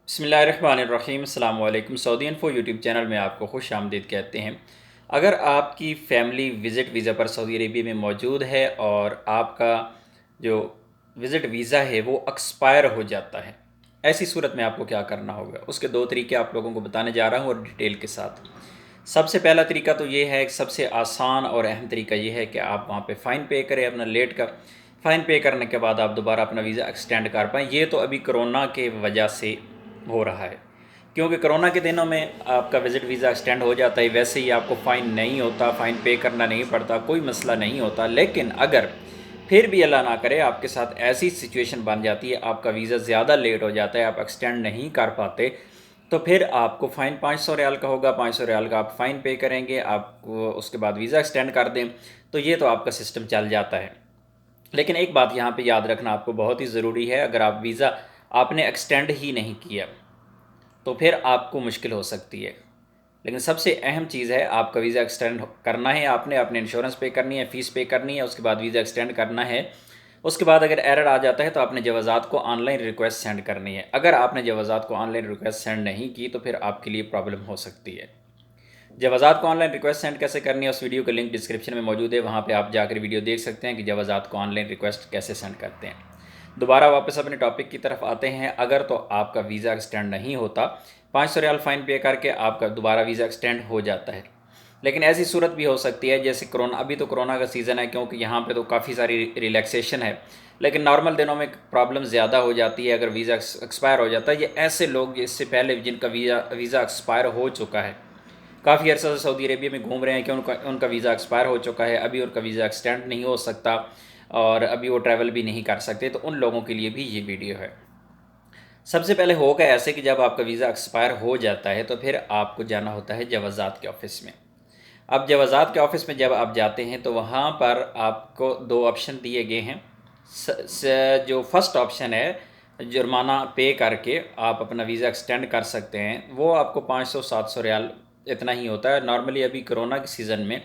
بسم اللہ الرحمن الرحیم۔ السلام علیکم۔ سعودی انفو یوٹیوب چینل میں آپ کو خوش آمدید کہتے ہیں۔ اگر آپ کی فیملی وزٹ ویزا پر سعودی عربیہ میں موجود ہے اور آپ کا جو وزٹ ویزا ہے وہ ایکسپائر ہو جاتا ہے، ایسی صورت میں آپ کو کیا کرنا ہوگا، اس کے 2 طریقے آپ لوگوں کو بتانے جا رہا ہوں اور ڈیٹیل کے ساتھ۔ سب سے پہلا طریقہ تو یہ ہے، سب سے آسان اور اہم طریقہ یہ ہے کہ آپ وہاں پہ فائن پے کریں اپنا لیٹ کا۔ فائن پے کرنے کے بعد آپ دوبارہ اپنا ویزا ایکسٹینڈ کر پائیں۔ یہ تو ابھی کرونا کے وجہ سے ہو رہا ہے، کیونکہ کرونا کے دنوں میں آپ کا وزٹ ویزا ایکسٹینڈ ہو جاتا ہے، ویسے ہی آپ کو فائن نہیں ہوتا، فائن پے کرنا نہیں پڑتا، کوئی مسئلہ نہیں ہوتا۔ لیکن اگر پھر بھی اللہ نہ کرے آپ کے ساتھ ایسی سچویشن بن جاتی ہے، آپ کا ویزا زیادہ لیٹ ہو جاتا ہے، آپ ایکسٹینڈ نہیں کر پاتے، تو پھر آپ کو فائن 500 ریال کا ہوگا۔ 500 ریال کا آپ فائن پے کریں گے، آپ کو اس کے بعد ویزا ایکسٹینڈ کر دیں تو یہ تو آپ کا سسٹم چل جاتا ہے۔ لیکن ایک بات یہاں پہ یاد رکھنا آپ کو بہت ہی ضروری ہے، اگر آپ ویزا آپ نے ایکسٹینڈ ہی نہیں کیا تو پھر آپ کو مشکل ہو سکتی ہے۔ لیکن سب سے اہم چیز ہے، آپ کا ویزا ایکسٹینڈ کرنا ہے، آپ نے اپنے انشورنس پے کرنی ہے، فیس پے کرنی ہے، اس کے بعد ویزا ایکسٹینڈ کرنا ہے۔ اس کے بعد اگر ایرر آ جاتا ہے تو آپ نے جوازات کو آن لائن ریکویسٹ سینڈ کرنی ہے۔ اگر آپ نے جوازات کو آن لائن ریکویسٹ سینڈ نہیں کی تو پھر آپ کے لیے پرابلم ہو سکتی ہے۔ جوازات کو آن لائن ریکویسٹ سینڈ کیسے کرنی ہے، اس ویڈیو کا لنک ڈسکرپشن میں موجود ہے، وہاں پہ آپ جا کر ویڈیو دیکھ سکتے ہیں کہ جوازات کو آن لائن ریکویسٹ کیسے سینڈ کرتے ہیں۔ دوبارہ واپس اپنے ٹاپک کی طرف آتے ہیں۔ اگر تو آپ کا ویزا ایکسٹینڈ نہیں ہوتا، 500 ریال فائن پے کر کے آپ کا دوبارہ ویزا ایکسٹینڈ ہو جاتا ہے۔ لیکن ایسی صورت بھی ہو سکتی ہے جیسے کرونا، ابھی تو کرونا کا سیزن ہے کیونکہ یہاں پہ تو کافی ساری ریلیکسیشن ہے، لیکن نارمل دنوں میں پرابلم زیادہ ہو جاتی ہے اگر ویزا ایکسپائر ہو جاتا ہے۔ یہ ایسے لوگ اس سے پہلے جن کا ویزا ایکسپائر ہو چکا ہے، کافی عرصہ سے سعودی عربیہ میں گھوم رہے ہیں کہ ان کا ویزا ایکسپائر ہو چکا ہے، ابھی ان کا ویزا ایکسٹینڈ نہیں ہو سکتا اور ابھی وہ ٹریول بھی نہیں کر سکتے، تو ان لوگوں کے لیے بھی یہ ویڈیو ہے۔ سب سے پہلے ہوگا ایسے کہ جب آپ کا ویزا ایکسپائر ہو جاتا ہے تو پھر آپ کو جانا ہوتا ہے جوازات کے آفس میں۔ اب جوازات کے آفس میں جب آپ جاتے ہیں تو وہاں پر آپ کو 2 آپشن دیے گئے ہیں۔ جو فرسٹ آپشن ہے، جرمانہ پے کر کے آپ اپنا ویزا ایکسٹینڈ کر سکتے ہیں، وہ آپ کو 500 700 ریال اتنا ہی ہوتا ہے۔ نارملی ابھی کرونا کے سیزن میں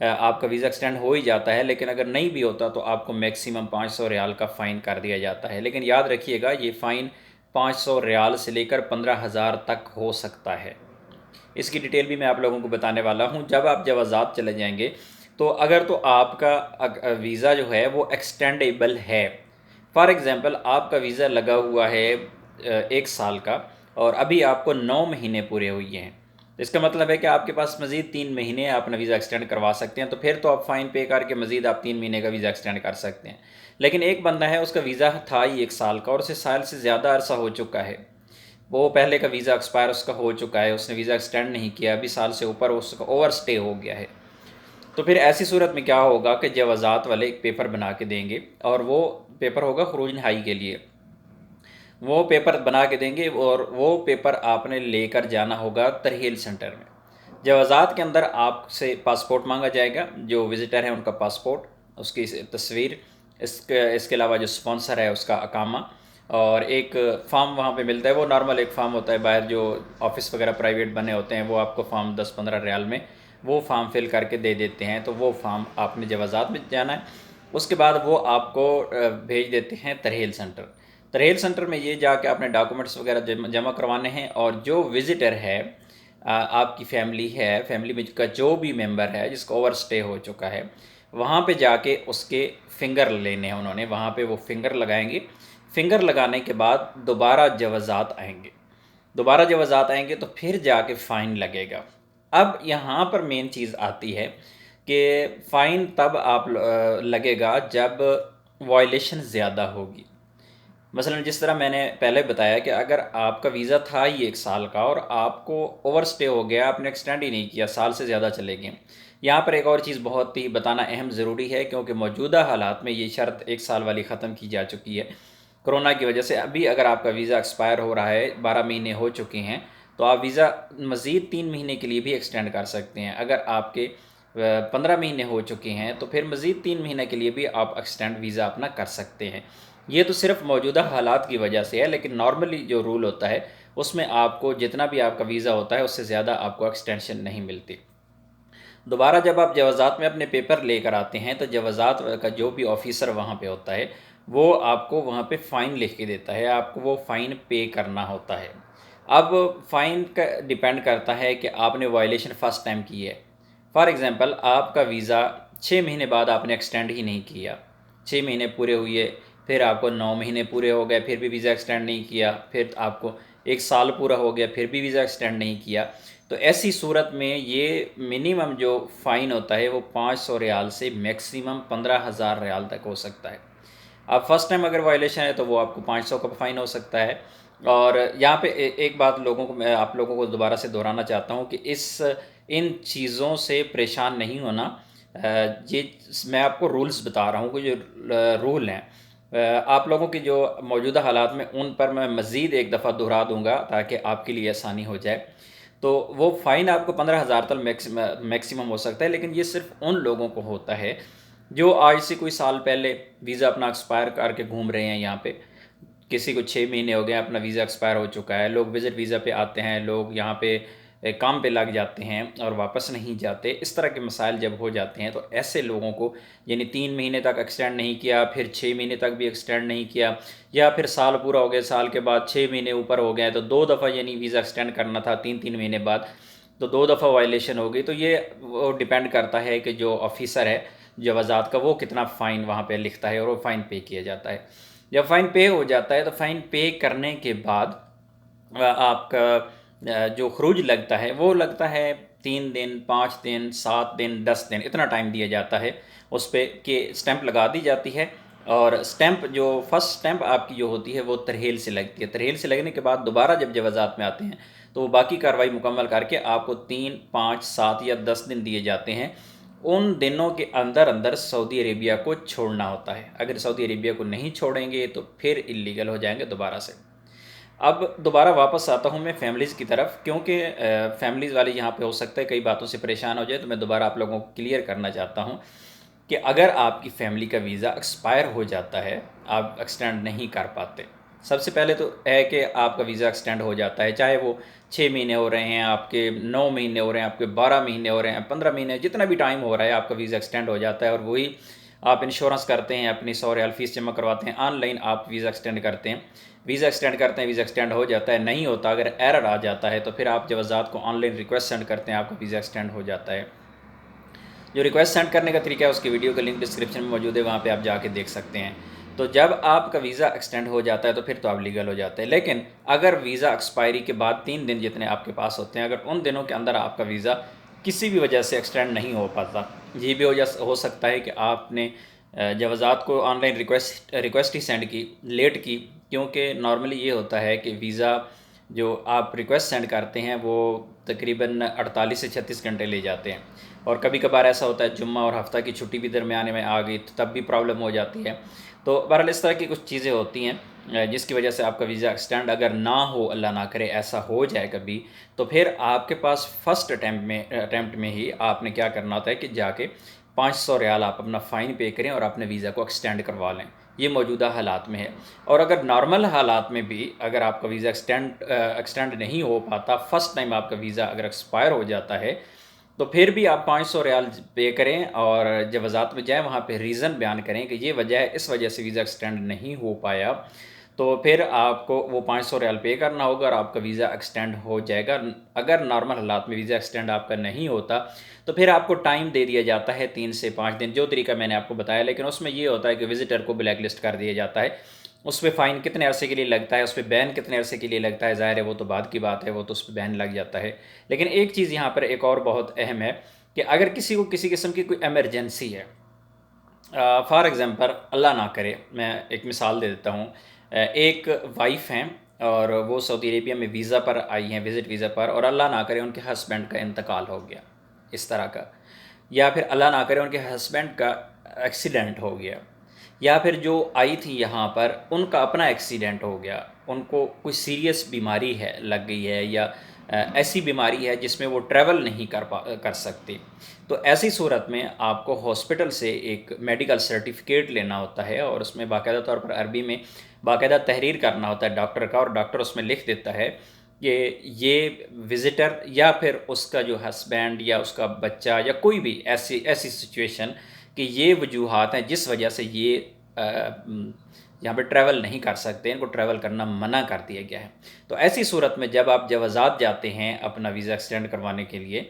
آپ کا ویزا ایکسٹینڈ ہو ہی جاتا ہے، لیکن اگر نہیں بھی ہوتا تو آپ کو میکسیمم 500 ریال کا فائن کر دیا جاتا ہے۔ لیکن یاد رکھیے گا، یہ فائن 500 ریال سے لے کر 15,000 تک ہو سکتا ہے۔ اس کی ڈیٹیل بھی میں آپ لوگوں کو بتانے والا ہوں۔ جب آپ جوازات چلے جائیں گے تو اگر تو آپ کا ویزا جو ہے وہ ایکسٹینڈیبل ہے، فار ایگزامپل آپ کا ویزا لگا ہوا ہے 1 سال کا اور ابھی آپ کو 9 مہینے پورے ہوئے ہیں، اس کا مطلب ہے کہ آپ کے پاس مزید 3 مہینے آپ اپنا ویزا ایکسٹینڈ کروا سکتے ہیں، تو پھر تو آپ فائن پے کر کے مزید آپ 3 مہینے کا ویزا ایکسٹینڈ کر سکتے ہیں۔ لیکن ایک بندہ ہے، اس کا ویزا تھا ہی 1 سال کا اور اسے سال سے زیادہ عرصہ ہو چکا ہے، وہ پہلے کا ویزا ایکسپائر اس کا ہو چکا ہے، اس نے ویزا ایکسٹینڈ نہیں کیا، ابھی سال سے اوپر اس کا اوور سٹے ہو گیا ہے، تو پھر ایسی صورت میں کیا ہوگا کہ جوازات والے ایک پیپر بنا کے دیں گے، اور وہ پیپر ہوگا خروج نہائی کے لیے، وہ پیپر بنا کے دیں گے اور وہ پیپر آپ نے لے کر جانا ہوگا ترحیل سینٹر میں۔ جوازات کے اندر آپ سے پاسپورٹ مانگا جائے گا، جو وزٹر ہے ان کا پاسپورٹ، اس کی تصویر، اس کے علاوہ جو سپانسر ہے اس کا اقامہ، اور ایک فارم وہاں پہ ملتا ہے، وہ نارمل ایک فارم ہوتا ہے، باہر جو آفس وغیرہ پرائیویٹ بنے ہوتے ہیں وہ آپ کو فارم 10 15 ریال میں وہ فارم فل کر کے دے دیتے ہیں، تو وہ فارم آپ نے جوازات میں جانا ہے۔ اس کے بعد وہ آپ کو بھیج دیتے ہیں ترحیل سینٹر۔ ترحیل سینٹر میں یہ جا کے اپنے ڈاکومنٹس وغیرہ جمع کروانے ہیں، اور جو وزٹر ہے، آپ کی فیملی ہے، فیملی میں کا جو بھی ممبر ہے جس کا اوور سٹے ہو چکا ہے، وہاں پہ جا کے اس کے فنگر لینے ہیں، انہوں نے وہاں پہ وہ فنگر لگائیں گے۔ فنگر لگانے کے بعد دوبارہ جوازات آئیں گے، دوبارہ جوازات آئیں گے تو پھر جا کے فائن لگے گا۔ اب یہاں پر مین چیز آتی ہے کہ فائن تب آپ لگے گا جب وائلیشن زیادہ ہوگی۔ مثلا جس طرح میں نے پہلے بتایا کہ اگر آپ کا ویزا تھا ہی 1 سال کا اور آپ کو اوور سٹے ہو گیا، آپ نے ایکسٹینڈ ہی نہیں کیا، سال سے زیادہ چلے گئے، یہاں پر ایک اور چیز بہت ہی بتانا اہم ضروری ہے، کیونکہ موجودہ حالات میں یہ شرط 1 سال والی ختم کی جا چکی ہے کرونا کی وجہ سے۔ ابھی اگر آپ کا ویزا ایکسپائر ہو رہا ہے، 12 مہینے ہو چکے ہیں، تو آپ ویزا مزید 3 مہینے کے لیے بھی ایکسٹینڈ کر سکتے ہیں۔ اگر آپ کے 15 مہینے ہو چکے ہیں تو پھر مزید 3 مہینے کے لیے بھی آپ ایکسٹینڈ ویزا اپنا کر سکتے ہیں۔ یہ تو صرف موجودہ حالات کی وجہ سے ہے، لیکن نارملی جو رول ہوتا ہے اس میں آپ کو جتنا بھی آپ کا ویزا ہوتا ہے اس سے زیادہ آپ کو ایکسٹینشن نہیں ملتی۔ دوبارہ جب آپ جوازات میں اپنے پیپر لے کر آتے ہیں تو جوازات کا جو بھی آفیسر وہاں پہ ہوتا ہے وہ آپ کو وہاں پہ فائن لکھ کے دیتا ہے، آپ کو وہ فائن پے کرنا ہوتا ہے۔ اب فائن کا ڈیپینڈ کرتا ہے کہ آپ نے وائلیشن فرسٹ ٹائم کی ہے۔ فار ایگزامپل آپ کا ویزا 6 مہینے بعد آپ نے ایکسٹینڈ ہی نہیں کیا، 6 مہینے پورے ہوئے، پھر آپ کو 9 مہینے پورے ہو گئے، پھر بھی ویزا ایکسٹینڈ نہیں کیا، پھر آپ کو 1 سال پورا ہو گیا، پھر بھی ویزا ایکسٹینڈ نہیں کیا، تو ایسی صورت میں یہ منیمم جو فائن ہوتا ہے وہ 500 ریال سے میکسیمم 15,000 ریال تک ہو سکتا ہے۔ اب فرسٹ ٹائم اگر وائلیشن ہے تو وہ آپ کو 500 کا فائن ہو سکتا ہے۔ اور یہاں پہ ایک بات میں آپ لوگوں کو دوبارہ سے دہرانا چاہتا ہوں کہ ان چیزوں سے پریشان نہیں ہونا۔ یہ میں آپ کو رولز بتا رہا ہوں کہ جو رول ہیں آپ لوگوں کی جو موجودہ حالات میں، ان پر میں مزید ایک دفعہ دہرا دوں گا تاکہ آپ کے لیے آسانی ہو جائے۔ تو وہ فائن آپ کو 15,000 تک میکسیمم ہو سکتا ہے، لیکن یہ صرف ان لوگوں کو ہوتا ہے جو آج سے کوئی سال پہلے ویزا اپنا ایکسپائر کر کے گھوم رہے ہیں یہاں پہ۔ کسی کو 6 مہینے ہو گئے، اپنا ویزا ایکسپائر ہو چکا ہے، لوگ وزٹ ویزا پہ آتے ہیں، لوگ یہاں پہ کام پہ لگ جاتے ہیں اور واپس نہیں جاتے۔ اس طرح کے مسائل جب ہو جاتے ہیں تو ایسے لوگوں کو، یعنی 3 مہینے تک ایکسٹینڈ نہیں کیا، پھر 6 مہینے تک بھی ایکسٹینڈ نہیں کیا، یا پھر سال پورا ہو گیا، سال کے بعد 6 مہینے اوپر ہو گئے تو 2 دفعہ یعنی ویزا ایکسٹینڈ کرنا تھا 3 مہینے بعد، تو 2 دفعہ وائلیشن ہو گئی۔ تو یہ وہ ڈیپینڈ کرتا ہے کہ جو آفیسر ہے جوازات کا، وہ کتنا فائن وہاں پہ لکھتا ہے اور وہ فائن پے کیا جاتا ہے۔ جب فائن پے ہو جاتا ہے تو فائن پے کرنے کے بعد آپ کا جو خروج لگتا ہے وہ لگتا ہے 3 دن، 5 دن، 7 دن، 10 دن، اتنا ٹائم دیا جاتا ہے اس پہ کہ اسٹیمپ لگا دی جاتی ہے۔ اور اسٹیمپ جو فرسٹ اسٹیمپ آپ کی جو ہوتی ہے وہ ترحیل سے لگتی ہے، ترحیل سے لگنے کے بعد دوبارہ جب جوازات میں آتے ہیں تو وہ باقی کارروائی مکمل کر کے آپ کو 3، 5، 7 یا 10 دن دیے جاتے ہیں۔ ان دنوں کے اندر اندر سعودی عربیہ کو چھوڑنا ہوتا ہے۔ اگر سعودی عربیہ کو نہیں چھوڑیں گے تو پھر اللیگل ہو جائیں گے دوبارہ سے۔ اب دوبارہ واپس آتا ہوں میں فیملیز کی طرف، کیونکہ فیملیز والے یہاں پہ ہو سکتا ہے کئی باتوں سے پریشان ہو جائے، تو میں دوبارہ آپ لوگوں کو کلیئر کرنا چاہتا ہوں کہ اگر آپ کی فیملی کا ویزا ایکسپائر ہو جاتا ہے، آپ ایکسٹینڈ نہیں کر پاتے، سب سے پہلے تو ہے کہ آپ کا ویزا ایکسٹینڈ ہو جاتا ہے، چاہے وہ 6 مہینے ہو رہے ہیں، آپ کے 9 مہینے ہو رہے ہیں، آپ کے 12 مہینے ہو رہے ہیں، 15 مہینے، جتنا بھی ٹائم ہو رہا ہے آپ کا ویزا ایکسٹینڈ ہو جاتا ہے، اور وہی آپ انشورنس کرتے ہیں، اپنی 100 ریال فیس جمع کرواتے ہیں، آن لائن آپ ویزا ایکسٹینڈ کرتے ہیں، ویزا ایکسٹینڈ ہو جاتا ہے۔ نہیں ہوتا، اگر ایرر آ جاتا ہے تو پھر آپ جوازات کو آن لائن ریکویسٹ سینڈ کرتے ہیں، آپ کا ویزا ایکسٹینڈ ہو جاتا ہے۔ جو ریکویسٹ سینڈ کرنے کا طریقہ ہے اس کی ویڈیو کا لنک ڈسکرپشن میں موجود ہے، وہاں پہ آپ جا کے دیکھ سکتے ہیں۔ تو جب آپ کا ویزا ایکسٹینڈ ہو جاتا ہے تو پھر تو آپ لیگل ہو جاتے ہیں، لیکن اگر ویزا ایکسپائری کے بعد 3 دن جتنے آپ کے پاس ہوتے ہیں، اگر ان دنوں کے اندر آپ کا ویزا کسی بھی وجہ سے ایکسٹینڈ نہیں ہو پاتا، یہ بھی ہو سکتا ہے کہ آپ نے جوازات کو on line request he send کی، لیٹ کی، کیونکہ نارملی یہ ہوتا ہے کہ ویزا جو آپ ریکویسٹ سینڈ کرتے ہیں وہ تقریباً 48 سے 36 گھنٹے لے جاتے ہیں، اور کبھی کبھار ایسا ہوتا ہے جمعہ اور ہفتہ کی چھٹی بھی درمیانے میں آ گئی تو تب بھی پرابلم ہو جاتی ہے۔ تو بہرحال اس طرح کی کچھ چیزیں ہوتی ہیں جس کی وجہ سے آپ کا ویزا ایکسٹینڈ اگر نہ ہو، اللہ نہ کرے ایسا ہو جائے کبھی، تو پھر آپ کے پاس فرسٹ اٹیمپٹ میں ہی آپ نے کیا کرنا ہوتا ہے کہ جا کے 500 ریال آپ اپنا فائن پے کریں اور اپنے ویزا کو ایکسٹینڈ کروا لیں۔ یہ موجودہ حالات میں ہے۔ اور اگر نارمل حالات میں بھی اگر آپ کا ویزا ایکسٹینڈ نہیں ہو پاتا، فرسٹ ٹائم آپ کا ویزا اگر ایکسپائر ہو جاتا ہے، تو پھر بھی آپ 500 ریال پے کریں اور جوازات میں جائیں، وہاں پہ ریزن بیان کریں کہ یہ وجہ ہے، اس وجہ سے ویزا ایکسٹینڈ نہیں ہو پایا، تو پھر آپ کو وہ 500 ریال پے کرنا ہوگا اور آپ کا ویزا ایکسٹینڈ ہو جائے گا۔ اگر نارمل حالات میں ویزا ایکسٹینڈ آپ کا نہیں ہوتا تو پھر آپ کو ٹائم دے دیا جاتا ہے 3 سے 5 دن، جو طریقہ میں نے آپ کو بتایا، لیکن اس میں یہ ہوتا ہے کہ وزٹر کو بلیک لسٹ کر دیا جاتا ہے، اس پہ فائن کتنے عرصے کے لیے لگتا ہے، اس پہ بین کتنے عرصے کے لیے لگتا ہے، ظاہر ہے وہ تو بعد کی بات ہے، وہ تو اس پہ بین لگ جاتا ہے۔ لیکن ایک چیز یہاں پر ایک اور بہت اہم ہے کہ اگر کسی کو کسی قسم کی کوئی ایمرجنسی ہے، فار ایگزامپل اللہ نہ کرے، میں ایک مثال دے دیتا ہوں، ایک وائف ہیں اور وہ سعودی عربیہ میں ویزا پر آئی ہیں، وزٹ ویزا پر، اور اللہ نہ کرے ان کے ہسبینڈ کا انتقال ہو گیا اس طرح کا، یا پھر اللہ نہ کرے ان کے ہسبینڈ کا ایکسیڈنٹ ہو گیا، یا پھر جو آئی تھی یہاں پر ان کا اپنا ایکسیڈنٹ ہو گیا، ان کو کوئی سیریس بیماری ہے لگ گئی ہے، یا ایسی بیماری ہے جس میں وہ ٹریول نہیں کر سکتی، تو ایسی صورت میں آپ کو ہاسپٹل سے ایک میڈیکل سرٹیفکیٹ لینا ہوتا ہے، اور اس میں باقاعدہ طور پر عربی میں باقاعدہ تحریر کرنا ہوتا ہے ڈاکٹر کا، اور ڈاکٹر اس میں لکھ دیتا ہے کہ یہ وزٹر یا پھر اس کا جو ہسبینڈ یا اس کا بچہ یا کوئی بھی ایسی سچویشن کہ یہ وجوہات ہیں جس وجہ سے یہ یہاں پہ ٹریول نہیں کر سکتے، ان کو ٹریول کرنا منع کر دیا گیا ہے۔ تو ایسی صورت میں جب آپ جوازات جاتے ہیں اپنا ویزا ایکسٹینڈ کروانے کے لیے،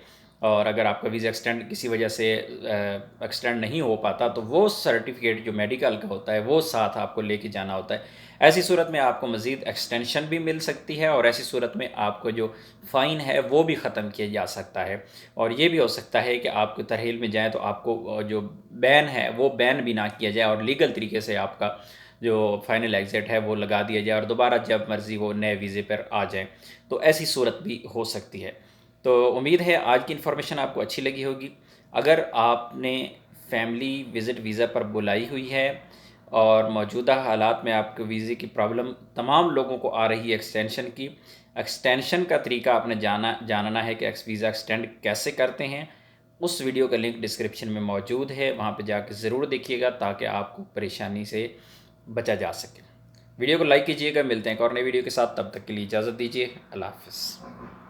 اور اگر آپ کا ویزا ایکسٹینڈ کسی وجہ سے ایکسٹینڈ نہیں ہو پاتا، تو وہ سرٹیفکیٹ جو میڈیکل کا ہوتا ہے وہ ساتھ آپ کو لے کے جانا ہوتا ہے۔ ایسی صورت میں آپ کو مزید ایکسٹینشن بھی مل سکتی ہے، اور ایسی صورت میں آپ کو جو فائن ہے وہ بھی ختم کیا جا سکتا ہے، اور یہ بھی ہو سکتا ہے کہ آپ کو ترحیل میں جائیں تو آپ کو جو بین ہے وہ بین بھی نہ کیا جائے، اور لیگل طریقے سے آپ کا جو فائنل ایگزٹ ہے وہ لگا دیا جائے، اور دوبارہ جب مرضی وہ نئے ویزے پر آ جائیں۔ تو ایسی صورت بھی ہو سکتی ہے۔ تو امید ہے آج کی انفارمیشن آپ کو اچھی لگی ہوگی۔ اگر آپ نے فیملی وزٹ ویزا پر بلائی ہوئی ہے اور موجودہ حالات میں آپ کے ویزے کی پرابلم تمام لوگوں کو آ رہی ہے ایکسٹینشن کا طریقہ آپ نے جاننا ہے کہ ویزا ایکسٹینڈ کیسے کرتے ہیں، اس ویڈیو کا لنک ڈسکرپشن میں موجود ہے، وہاں پہ جا کے ضرور دیکھیے گا تاکہ آپ کو پریشانی سے بچا جا سکے۔ ویڈیو کو لائک کیجیے گا، ملتے ہیں ایک اور نئی ویڈیو کے ساتھ، تب تک کے لیے اجازت دیجیے، اللہ حافظ۔